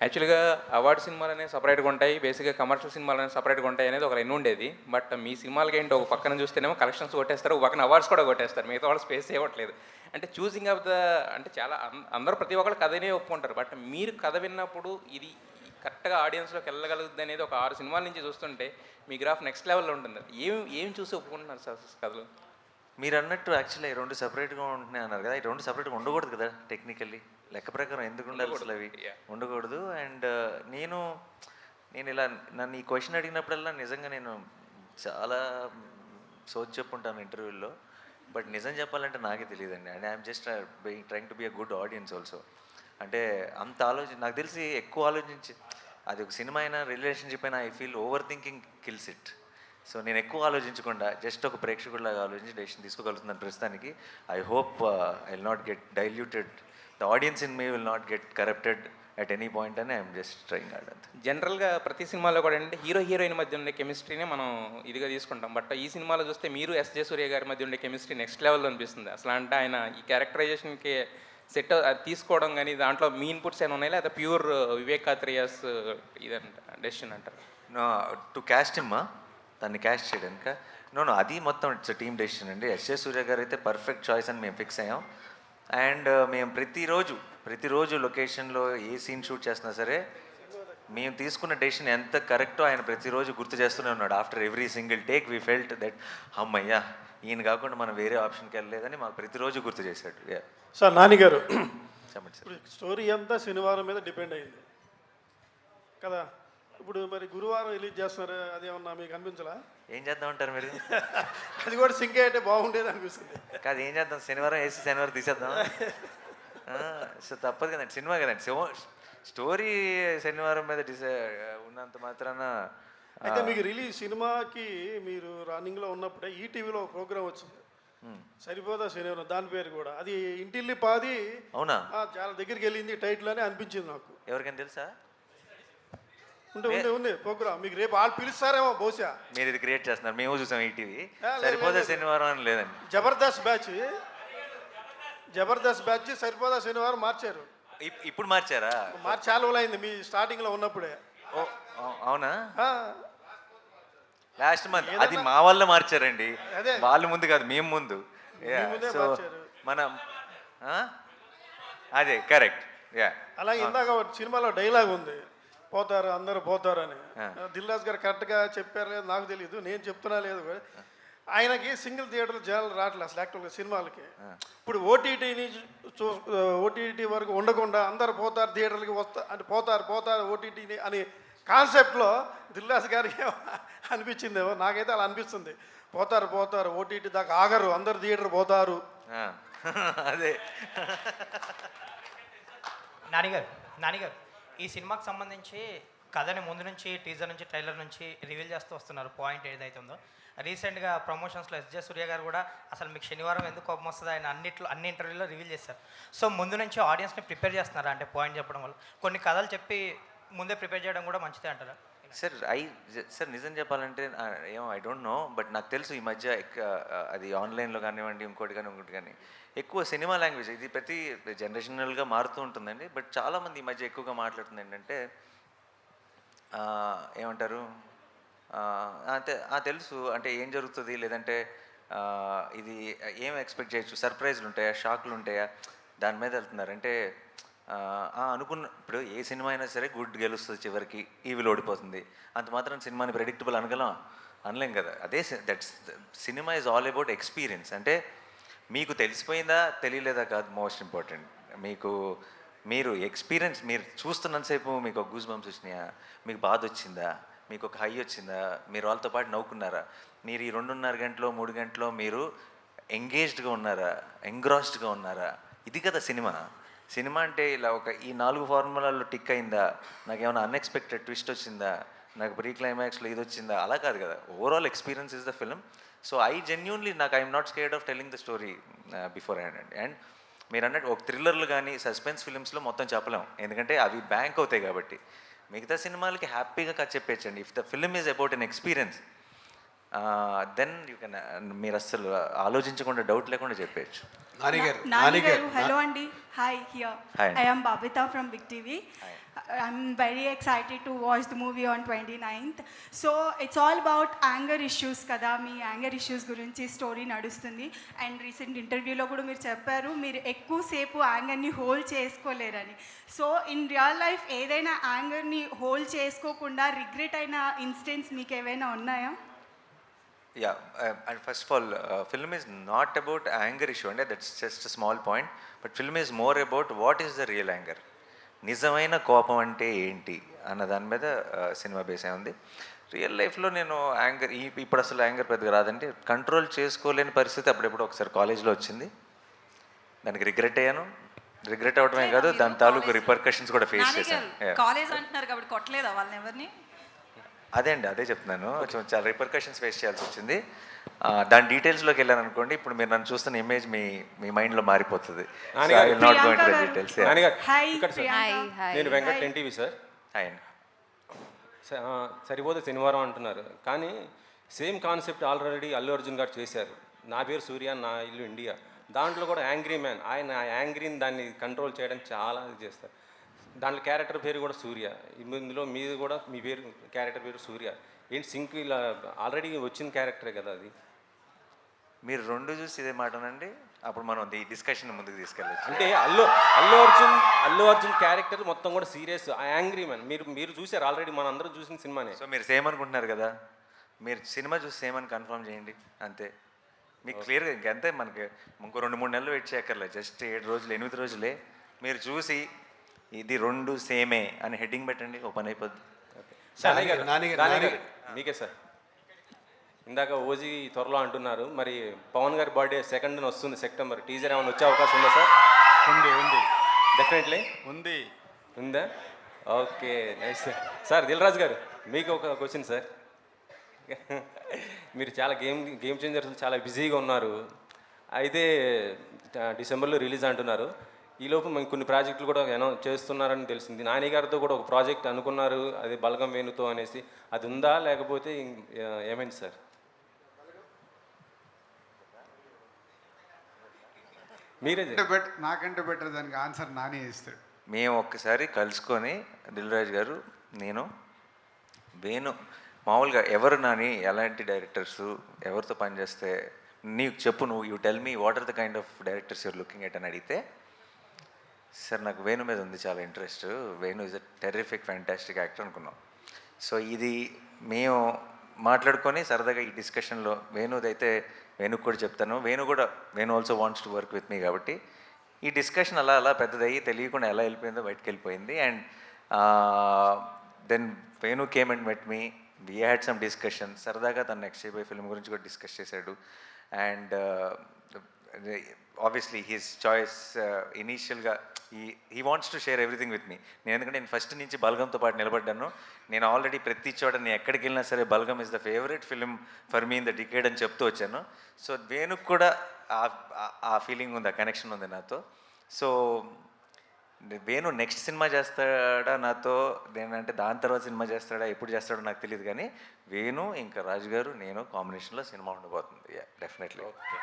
యాక్చువల్‌గా అవార్డ్ సినిమాలనేవి సెపరేట్‌గా ఉంటాయి. బేసిక్‌గా కమర్షియల్ సినిమాలనేవి సెపరేట్‌గా ఉంటాయి అనేది ఒక ఉండేది. బట్ మీ సినిమాలకేంటి ఒక పక్కన చూస్తేనేమో కలెక్షన్స్ కొట్టేస్తారు. ఒక పక్కన అవార్డ్స్ కూడా కొట్టేస్తారు. మిగతా వాళ్ళు స్పేస్ ఇవ్వట్లేదు. అంటే చూసింగ్ ఆఫ్ ద అంటే చాలా అందరూ ప్రతి ఒక్కళ్ళు కథనే ఒప్పుకుంటారు. బట్ మీరు కథ విన్నప్పుడు ఇది కరెక్ట్‌గా ఆడియన్స్‌లోకి వెళ్ళగలుగుద్ది అనేది ఒక 6 సినిమాల నుంచి చూస్తుంటే మీ గ్రాఫ్ నెక్స్ట్ లెవెల్‌లో ఉంటుంది. ఏం ఏం చూసి ఒప్పుకుంటున్నారు సార్ కథలు? మీరన్నట్టు యాక్చువల్లీ ఈ 2 సెపరేట్‌గా ఉంటున్నాయి అన్నారు కదా! ఈ 2 సెపరేట్‌గా ఉండకూడదు కదా! టెక్నికల్లీ. లెక్క ప్రకారం ఎందుకు ఉండాలి అసలు అవి? ఉండకూడదు. అండ్ నేను నేను ఇలా నన్ను ఈ క్వెషన్ అడిగినప్పుడల్లా నిజంగా నేను చాలా సోది చెప్పుంటాను ఇంటర్వ్యూల్లో. బట్ నిజం చెప్పాలంటే నాకే తెలియదండి. And I'm just trying to be a good audience also. అంటే అంత నాకు తెలిసి ఎక్కువ ఆలోచించి అది ఒక సినిమా అయినా రిలేషన్షిప్ అయినా I feel over thinking kills it. So నేను ఎక్కువ ఆలోచించకుండా జస్ట్ ఒక ప్రేక్షకుడిలాగా ఆలోచించి డెసిషన్ తీసుకోగలుగుతున్నాను ప్రస్తుతానికి. I hope I will not get diluted, the audience in me will not get corrupted at any point అని ఐఎమ్ జస్ట్ ట్రైయింగ్ హార్డ్ అంతే. జనరల్‌గా ప్రతి సినిమాలో కూడా ఏంటంటే హీరో, హీరోయిన్ మధ్య ఉండే కెమిస్ట్రీనే మనం ఇదిగా తీసుకుంటాం. బట్ ఈ సినిమాలో చూస్తే మీరు ఎస్. జే. సూర్య గారి మధ్య ఉండే కెమిస్ట్రీ నెక్స్ట్ లెవెల్‌లో అనిపిస్తుంది. అసలు అంటే ఆయన ఈ క్యారెక్టరైజేషన్‌కి సెట్ అది తీసుకోవడం గానీ, దాంట్లో మీ ఇన్‌పుట్స్ ఏమైనా ఉన్నాయా? లేదా ప్యూర్ వివేక్ కాత్రియస్ ఇదంట డెసిషన్ అంటారా? టు క్యాస్ట్ హిమ్మా, దాన్ని క్యాస్ట్ చేయడానిక? నో అది మొత్తం ఇట్స్ టీమ్ డెసిషన్ అండి. ఎస్. జే. సూర్య గారు అయితే పర్ఫెక్ట్ చాయిస్ అని మేము ఫిక్స్ అయ్యాం. అండ్ మేము ప్రతిరోజు లొకేషన్లో ఏ సీన్ షూట్ చేస్తున్నా సరే మేము తీసుకున్న డెసిషన్ ఎంత కరెక్టో ఆయన ప్రతిరోజు గుర్తు చేస్తూనే ఉన్నాడు. After every single take we felt that అమ్మయ్యా ఈయన కాకుండా మనం వేరే ఆప్షన్కి వెళ్ళలేదని మాకు ప్రతిరోజు గుర్తు చేశాడు. సార్ నానిగారు, చెప్పండి సార్. ఇప్పుడు స్టోరీ అంతా శనివారం మీద డిపెండ్ అయింది కదా. ఇప్పుడు మరి గురువారం రిలీజ్ చేస్తున్నారు, అదేమన్నా మీకు అనిపించలా? ఏం చేద్దామంటారు మీరు? అది కూడా సింక్ అయితే బాగుండేది అనిపిస్తుంది. కాదు ఏం చేద్దాం, శనివారం వేసి శనివారం తీసేద్దాం. సో తప్పదు కదండి, సినిమా కదండి. స్టోరీ శనివారం మీద ఉన్నంత మాత్రాన. అయితే మీకు రిలీజ్ సినిమాకి మీరు రన్నింగ్లో ఉన్నప్పుడే ఈటీవీలో ఒక ప్రోగ్రామ్ వచ్చింది, సరిపోదా శనివారం, దాని పేరు కూడా అది ఇంటిల్లి పాది. అవునా? చాలా దగ్గరికి వెళ్ళింది టైటిల్ అని అనిపించింది నాకు. ఎవరికైనా తెలుసా? ఉంది ప్రోగ్రామ్, మీకు రేపు వాళ్ళు పిలుస్తారేమో బహుశా. మీరు ఇది క్రియేట్ చేస్తున్నారు, మేము చూసాం ఈటీవీ. సరిపోదా శనివారం అని లేదండి. జబర్దస్త్ బ్యాచ్ సరిపోదా శనివారం మార్చారు. ఇప్పుడు మార్చారా? చాలా రోజులు అయింది మీ స్టార్టింగ్లో ఉన్నప్పుడే. ఓ అవునా? లాస్ట్ మంత్ అది మా వల్ల మార్చారండి. వాళ్ళు ముందు కాదు, మేము ముందు. సో మనం అదే కరెక్ట్. అలాగే ఇందాక సినిమాలో డైలాగ్ ఉంది, పోతారు అందరూ పోతారు అని. దిల్రాజ్ గారు కరెక్ట్గా చెప్పారు లేదు నాకు తెలియదు, నేను చెప్తున్నా లేదు. ఆయనకి సింగిల్ థియేటర్లు జనాలు రావట్లేదు అసలు యాక్చువల్గా సినిమాలకి. ఇప్పుడు ఓటీటీ వరకు ఉండకుండా అందరు పోతారు థియేటర్లకి అంటే పోతారు ఓటీటీని అని కాన్సెప్ట్లో దిల్రాజ్ గారికి అనిపించిందేమో, నాకైతే అలా అనిపిస్తుంది. పోతారు ఓటీటీ దాకా ఆగరు, అందరు థియేటర్ పోతారు. అదే నానిగారు ఈ సినిమాకి సంబంధించి కథని ముందు నుంచి టీజర్ నుంచి ట్రైలర్ నుంచి రివీల్ చేస్తూ వస్తున్నారు. పాయింట్ ఏదైతే ఉందో రీసెంట్గా ప్రమోషన్స్లో ఎస్. జే. సూర్య గారు కూడా అసలు మీకు శనివారం ఎందుకు కోపం వస్తుంది ఆయన అన్ని ఇంటర్వ్యూలో రివీల్ చేశారు. సో ముందు నుంచి ఆడియన్స్ని ప్రిపేర్ చేస్తున్నారా అంటే పాయింట్ చెప్పడం వల్ల కొన్ని కథలు చెప్పి ముందే ప్రిపేర్ చేయడం కూడా మంచిదే అంటారా? సార్ నిజం చెప్పాలంటే ఏమో ఐ డోంట్ నో, బట్ నాకు తెలుసు ఈ మధ్య అది ఆన్లైన్లో కానివ్వండి ఇంకోటి కానీ ఎక్కువ సినిమా లాంగ్వేజ్ ఇది ప్రతి జనరేషనల్గా మారుతూ ఉంటుందండి. బట్ చాలామంది ఈ మధ్య ఎక్కువగా మాట్లాడుతుంది ఏంటంటే ఏమంటారు, అంతే తెలుసు అంటే ఏం జరుగుతుంది, లేదంటే ఇది ఏం ఎక్స్పెక్ట్ చేయొచ్చు, సర్ప్రైజ్లు ఉంటాయా, షాక్లు ఉంటాయా, దాని మీద వెళ్తున్నారు. అంటే ఇప్పుడు ఏ సినిమా అయినా సరే గుడ్ గెలుస్తుంది, చివరికి ఈవిల్ ఓడిపోతుంది. అంత మాత్రం సినిమాని ప్రెడిక్టబుల్ అనలేం కదా. అదే that's cinema is all about experience. అంటే మీకు తెలిసిపోయిందా తెలియలేదా కాదు మోస్ట్ ఇంపార్టెంట్. మీరు ఎక్స్పీరియన్స్ మీరు చూస్తున్నంతసేపు మీకు ఒక గూస్ బంప్స్ వచ్చినాయా, మీకు బాధ వచ్చిందా, మీకు ఒక హై వచ్చిందా, మీరు వాళ్ళతో పాటు నవ్వుకున్నారా, మీరు ఈ 2.5 గంటలో 3 గంటలో మీరు ఎంగేజ్డ్గా ఉన్నారా, ఎంగ్రాస్డ్గా ఉన్నారా, ఇది కదా సినిమా అంటే ఇలా ఈ 4 ఫార్ములాల్లో టిక్ అయిందా, నాకేమైనా అన్ఎక్స్పెక్టెడ్ ట్విస్ట్ వచ్చిందా, నాకు ప్రీ క్లైమాక్స్లో ఇది వచ్చిందా, అలా కాదు కదా. Overall experience is the film. So I'm not scared of telling the story before hand అండి. అండ్ మీరు అన్నట్టు ఒక థ్రిల్లర్లు కానీ సస్పెన్స్ ఫిల్మ్స్లో మొత్తం చెప్పలేం, ఎందుకంటే అవి బ్యాంక్ అవుతాయి కాబట్టి. మిగతా సినిమాలకి హ్యాపీగా కథ చెప్పేయచ్చండి. If the film is about an experience, then you can మీరు అస్సలు ఆలోచించకుండా డౌట్ లేకుండా చెప్పేయచ్చు. Nani garu, hello Andy. Hi, here. Hi. I am Babita from Big TV. I'm very excited to watch the movie on 29th. So it's all about anger issues kada. మీ anger issues గురించి story నడుస్తుంది. And recent ఇంటర్వ్యూలో కూడా మీరు చెప్పారు మీరు ఎక్కువసేపు యాంగర్ని హోల్డ్ చేసుకోలేరని. సో ఇన్ రియల్ లైఫ్ ఏదైనా యాంగర్ని హోల్డ్ చేసుకోకుండా రిగ్రెట్ అయిన ఇన్సిడెంట్స్ మీకు ఏవైనా ఉన్నాయా? Yeah, and first of all, film is not about anger issue, and that's just a small point. But film is more about what is the real anger. నిజమైన కోపం అంటే ఏంటి అన్న దాని మీద సినిమా బేస్ అయి ఉంది. రియల్ లైఫ్లో నేను యాంగర్ ఇప్పుడు అసలు యాంగర్ పెద్దగా రాదంటే కంట్రోల్ చేసుకోలేని పరిస్థితి అప్పుడెప్పుడు ఒకసారి కాలేజ్లో వచ్చింది. దానికి రిగ్రెట్ అయ్యాను. రిగ్రెట్ అవడమే కాదు, దాని తాలూకు రిపర్కషన్స్ కూడా ఫేస్ చేశాను. కాలేజ్ అంటున్నారు కాబట్టి కొట్టలేదా వాళ్ళని ఎవరిని? అదే అండి, అదే చెప్తున్నాను. కొంచెం చాలా రిపర్కషన్స్ ఫేస్ చేయాల్సి వచ్చింది. దాని డీటెయిల్స్లోకి వెళ్ళాను అనుకోండి, ఇప్పుడు మీరు నన్ను చూస్తున్న ఇమేజ్ మీ మైండ్లో మారిపోతుంది. Not going to the details. Hi నేను వెంకట్ ఎన్టీవీ సార్. హాయ్ అండి. సరిపోతే శనివారం అంటున్నారు, కానీ same concept already Allu Arjun గారు చేశారు. నా పేరు సూర్య, నా ఇల్లు ఇండియా. దాంట్లో కూడా యాంగ్రీ మ్యాన్, ఆయన ఆ యాంగ్రీని దాన్ని కంట్రోల్ చేయడానికి చాలా ఇది చేస్తారు. దాంట్లో క్యారెక్టర్ పేరు కూడా సూర్య. ఇందులో మీది కూడా మీ పేరు క్యారెక్టర్ పేరు సూర్య. ఏంటి సింక్ ఇలా ఆల్రెడీ వచ్చిన క్యారెక్టరే కదా అది. మీరు రెండు చూసి ఇదే మాటనండి, అప్పుడు మనం ఈ డిస్కషన్ ముందుకు తీసుకెళ్ళచ్చు. అంటే అల్లు అర్జున్ క్యారెక్టర్ మొత్తం కూడా సీరియస్, ఆ యాంగ్రీ మ్యాన్. మీరు చూసారు ఆల్రెడీ, మన అందరూ చూసిన సినిమానే. సో మీరు సేమ్ అనుకుంటున్నారు కదా, మీరు సినిమా చూసి సేమ్ అని కన్ఫర్మ్ చేయండి అంతే. మీకు క్లియర్గా ఇంకంతే, మనకి ఇంకో 2-3 నెలలు వెయిట్ చేయక్కర్లేదు. జస్ట్ 7 రోజులు 8 రోజులే. మీరు చూసి ఇది రెండు సేమే అని హెడ్డింగ్ పెట్టండి, ఓపెన్ అయిపోద్ది. మీకే సార్. ఇందాక ఓజీ త్వరలో అంటున్నారు, మరి పవన్ గారి బర్త్డే 2nd వస్తుంది సెప్టెంబర్. టీజర్ ఏమైనా వచ్చే అవకాశం ఉందా సార్? ఉంది డెఫినెట్లీ ఉందా? Okay, nice sir. Sir Dil Raju గారు, మీకు ఒక క్వశ్చన్ సార్. మీరు చాలా గేమ్ చేంజర్స్ చాలా బిజీగా ఉన్నారు. అయితే డిసెంబర్లో రిలీజ్ అంటున్నారు. ఈలోపు మేము కొన్ని ప్రాజెక్టులు కూడా చేస్తున్నారని తెలిసింది. నాని గారితో కూడా ఒక ప్రాజెక్ట్ అనుకున్నారు, అది బలగం వేణుతో అనేసి. అది ఉందా లేకపోతే ఏమైంది సార్? మీరే నాకంటే బెటర్ దానికి ఆన్సర్ నాని ఇస్తాడు. మేము ఒక్కసారి కలుసుకొని దిల్ రాజు గారు, నేను, వేణు, మామూలుగా ఎవరు నాని ఎలాంటి డైరెక్టర్స్ ఎవరితో పనిచేస్తే నీకు చెప్పు, you tell me what are the kind of directors you're looking at అని అడిగితే, సార్ నాకు వేణు మీద ఉంది చాలా interest, Venu is a terrific fantastic actor అనుకున్నాం. సో ఇది మేము మాట్లాడుకొని సరదాగా ఈ డిస్కషన్లో వేణుదైతే వేణుకు కూడా చెప్తాను, Venu also wants to work with me. కాబట్టి ఈ డిస్కషన్ అలా పెద్దదయ్యి తెలియకుండా ఎలా వెళ్ళిపోయిందో బయటకు వెళ్ళిపోయింది. And then Venu came and met me, we had some discussion. సరదాగా తను నెక్స్ట్ చేయబోయే ఫిల్మ్ గురించి కూడా డిస్కస్ చేశాడు. అండ్ ఆబ్వియస్లీ హిస్ చాయిస్ ఇనీషియల్గా he wants to share everything with me. ఎందుకంటే నేను ఫస్ట్ నుంచి బల్గంతో పాటు నిలబడ్డాను. నేను ఆల్రెడీ ప్రతి చోట నేను ఎక్కడికి వెళ్ళినా సరే Balagam is the favourite film for me in the decade అని చెప్తూ వచ్చాను. సో వేణుకు కూడా ఆ ఫీలింగ్ ఉంది, ఆ కనెక్షన్ ఉంది నాతో. సో వేణు నెక్స్ట్ సినిమా చేస్తాడా నాతో, ఏంటంటే దాని తర్వాత సినిమా చేస్తాడా, ఎప్పుడు చేస్తాడో నాకు తెలియదు. కానీ వేణు ఇంకా రాజు గారు నేను కాంబినేషన్లో సినిమా ఉండబోతుంది. డెఫినెట్లీ. ఓకే.